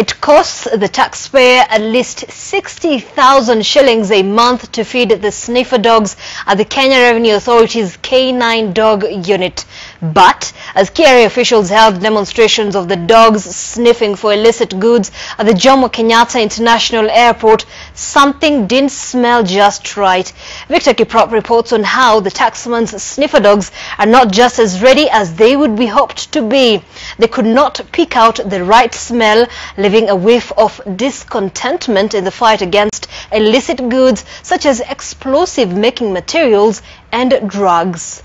It costs the taxpayer at least 60,000 shillings a month to feed the sniffer dogs at the Kenya Revenue Authority's K-9 Dog Unit. But as KRA officials held demonstrations of the dogs sniffing for illicit goods at the Jomo Kenyatta International Airport, something didn't smell just right. Victor Kiprop reports on how the Taxman's sniffer dogs are not just as ready as they would be hoped to be. They could not pick out the right smell, leaving a whiff of discontentment in the fight against illicit goods such as explosive-making materials and drugs.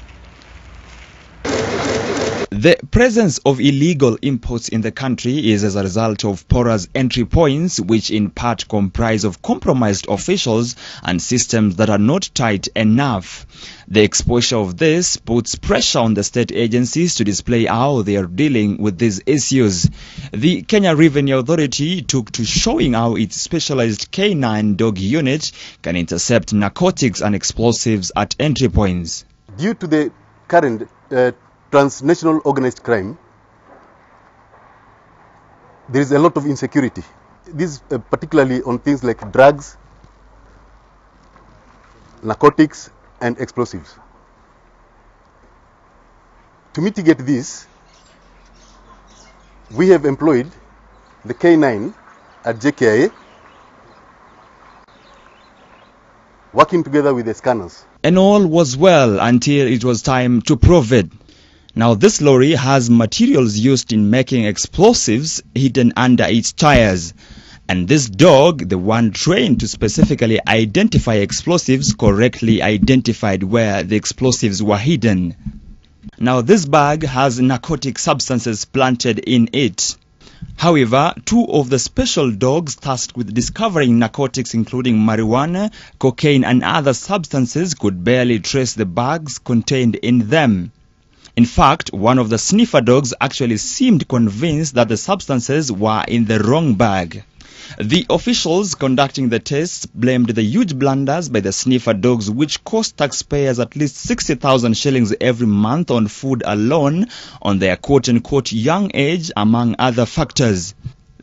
The presence of illegal imports in the country is as a result of porous entry points, which in part comprise of compromised officials and systems that are not tight enough. The exposure of this puts pressure on the state agencies to display how they are dealing with these issues. The Kenya Revenue Authority took to showing how its specialized K-9 Dog Unit can intercept narcotics and explosives at entry points. Due to the current transnational organized crime, there is a lot of insecurity. This particularly on things like drugs, narcotics and explosives. To mitigate this, we have employed the K9 at JKIA, working together with the scanners. And all was well until it was time to prove it. Now this lorry has materials used in making explosives hidden under its tires. And this dog, the one trained to specifically identify explosives, correctly identified where the explosives were hidden. Now this bag has narcotic substances planted in it. However, two of the special dogs tasked with discovering narcotics, including marijuana, cocaine and other substances, could barely trace the bags contained in them. In fact, one of the sniffer dogs actually seemed convinced that the substances were in the wrong bag. The officials conducting the tests blamed the huge blunders by the sniffer dogs, which cost taxpayers at least 60,000 shillings every month on food alone, on their quote-unquote young age, among other factors.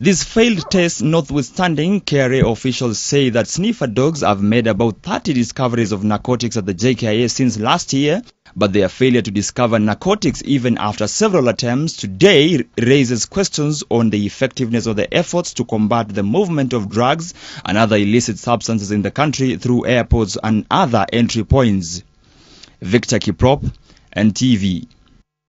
These failed tests notwithstanding, KRA officials say that sniffer dogs have made about 30 discoveries of narcotics at the JKIA since last year, but their failure to discover narcotics even after several attempts today raises questions on the effectiveness of the efforts to combat the movement of drugs and other illicit substances in the country through airports and other entry points. Victor Kiprop, NTV.